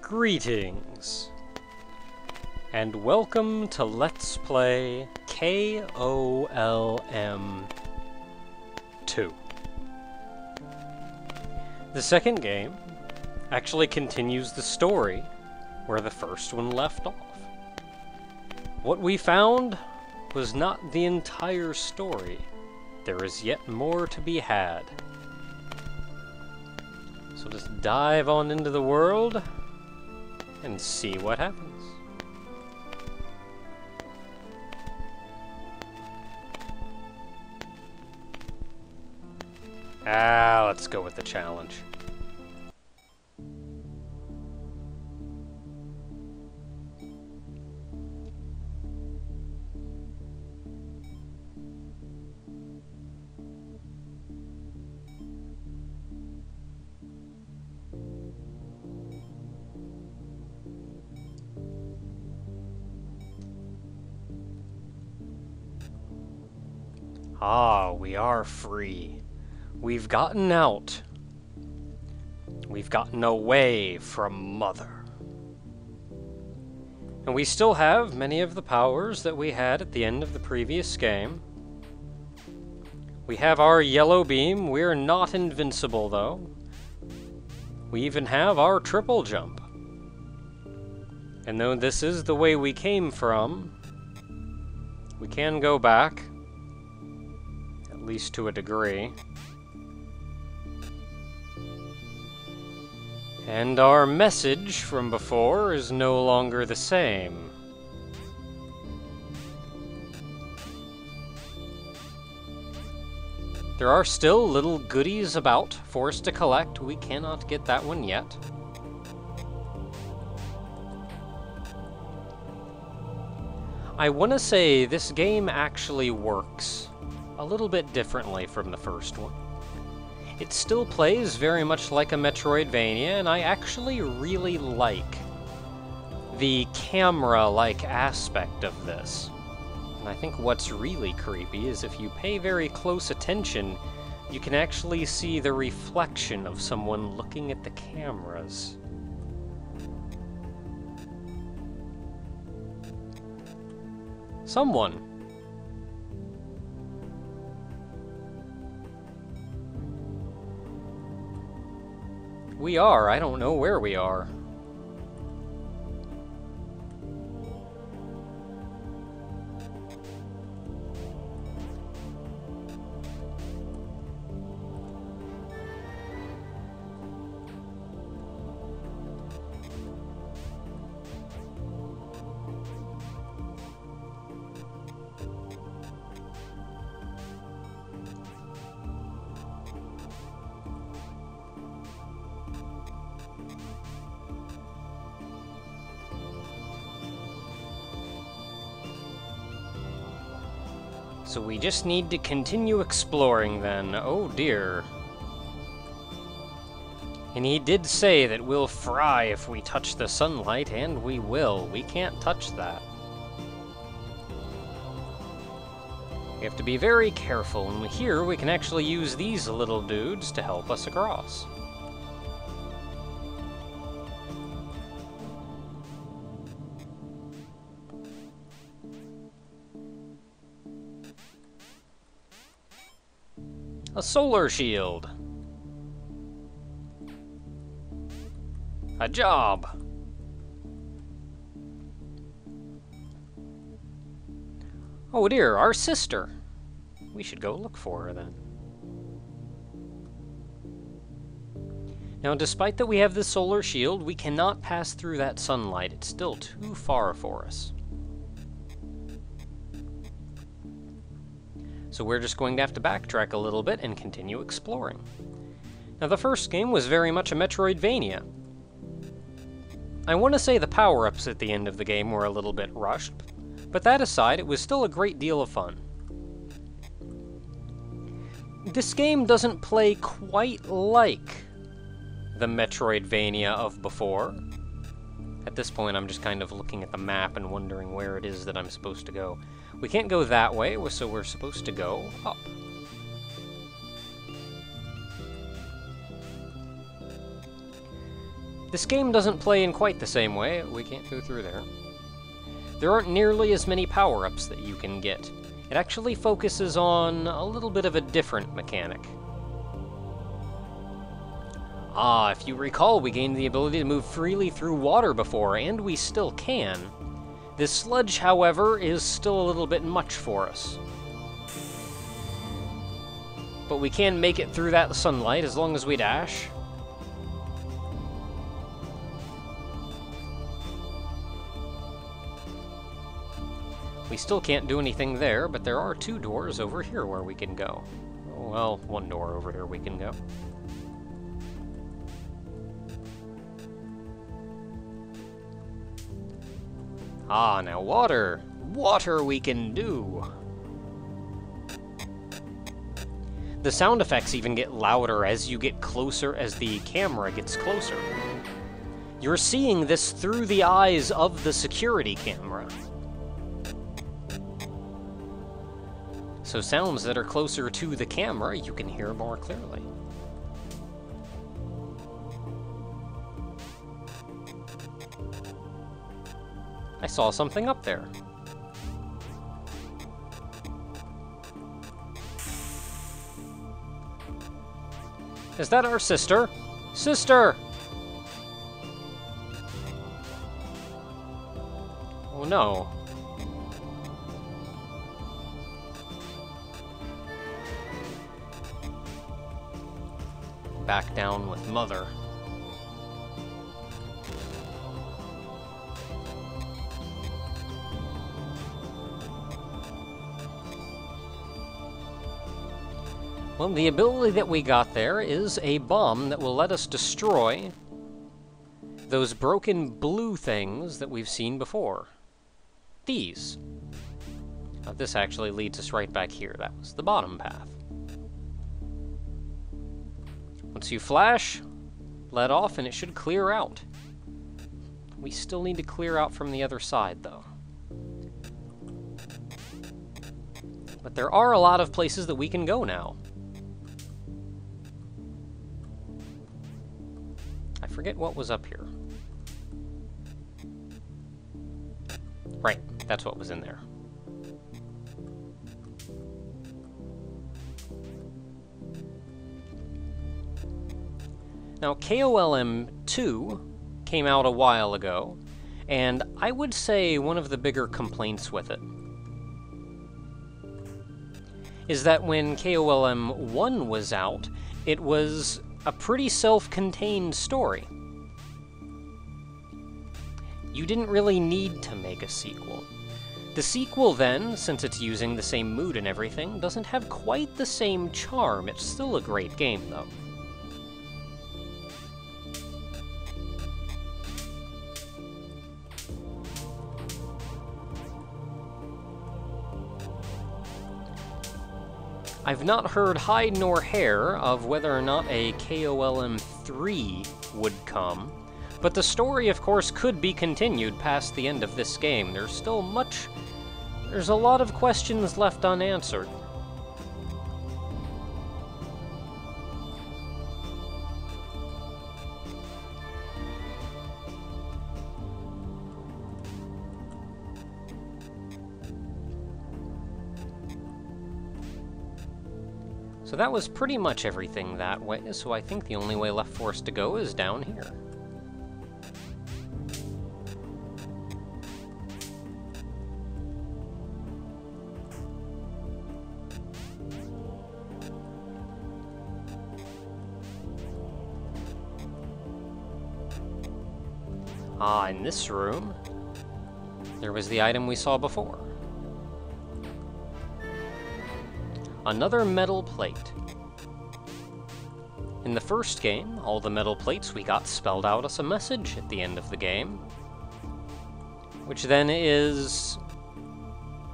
Greetings, and welcome to Let's Play K.O.L.M 2. The second game actually continues the story where the first one left off. What we found was not the entire story. There is yet more to be had. So just dive on into the world and see what happens. Let's go with the challenge. We are free. We've gotten out. We've gotten away from Mother. And we still have many of the powers that we had at the end of the previous game. We have our yellow beam. We're not invincible, though. We even have our triple jump. And though this is the way we came from, we can go back. At least to a degree. And our message from before is no longer the same. There are still little goodies about for us to collect. We cannot get that one yet. I want to say this game actually works a little bit differently from the first one. It still plays very much like a Metroidvania, and I actually really like the camera-like aspect of this. And I think what's really creepy is if you pay very close attention, you can actually see the reflection of someone looking at the cameras. Someone. We are. I don't know where we are. So we just need to continue exploring then. Oh dear. And he did say that we'll fry if we touch the sunlight, and we will. We can't touch that. We have to be very careful, and here we can actually use these little dudes to help us across. A solar shield. A job. Oh dear, our sister. We should go look for her then. Now, despite that we have this solar shield, we cannot pass through that sunlight. It's still too far for us. So we're just going to have to backtrack a little bit and continue exploring. Now, the first game was very much a Metroidvania. I want to say the power-ups at the end of the game were a little bit rushed, but that aside, it was still a great deal of fun. This game doesn't play quite like the Metroidvania of before. At this point, I'm just kind of looking at the map and wondering where it is that I'm supposed to go. We can't go that way, so we're supposed to go up. This game doesn't play in quite the same way. We can't go through there. There aren't nearly as many power-ups that you can get. It actually focuses on a little bit of a different mechanic. Ah, if you recall, we gained the ability to move freely through water before, and we still can. This sludge, however, is still a little bit much for us. But we can make it through that sunlight as long as we dash. We still can't do anything there, but there are 2 doors over here where we can go. Well, 1 door over here we can go. Ah, now water! Water we can do! The sound effects even get louder as you get closer, as the camera gets closer. You're seeing this through the eyes of the security camera. So sounds that are closer to the camera, you can hear more clearly. I saw something up there. Is that our sister? Sister! Oh no. Back down with Mother. Well, the ability that we got there is a bomb that will let us destroy those broken blue things that we've seen before. These. Now, this actually leads us right back here. That was the bottom path. Once you flash, let off, and it should clear out. We still need to clear out from the other side, though. But there are a lot of places that we can go now. I forget what was up here. Right, that's what was in there. Now, K.O.L.M 2 came out a while ago, and I would say one of the bigger complaints with it is that when K.O.L.M 1 was out, it was a pretty self-contained story. You didn't really need to make a sequel. The sequel then, since it's using the same mood and everything, doesn't have quite the same charm. It's still a great game, though. I've not heard hide nor hair of whether or not a K.O.L.M 3 would come, but the story, of course, could be continued past the end of this game. There's a lot of questions left unanswered. So that was pretty much everything that way, so I think the only way left for us to go is down here. Ah, in this room, there was the item we saw before. Another metal plate. In the first game, all the metal plates we got spelled out as a message at the end of the game, which then is,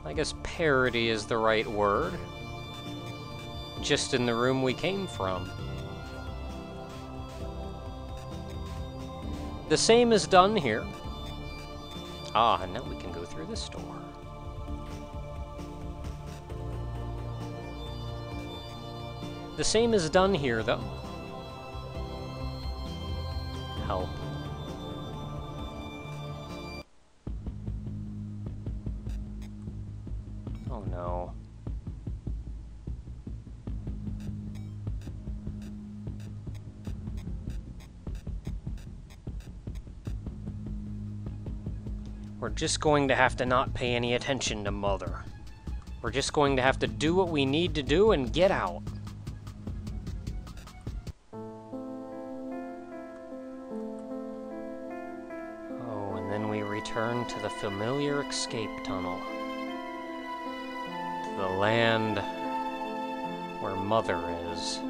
I guess parody is the right word, just in the room we came from. The same is done here. Ah, and now we can go through this door. The same is done here, though. Help. Oh no. We're just going to have to not pay any attention to Mother. We're just going to have to do what we need to do and get out. Oh, and then we return to the familiar escape tunnel. To the land where Mother is.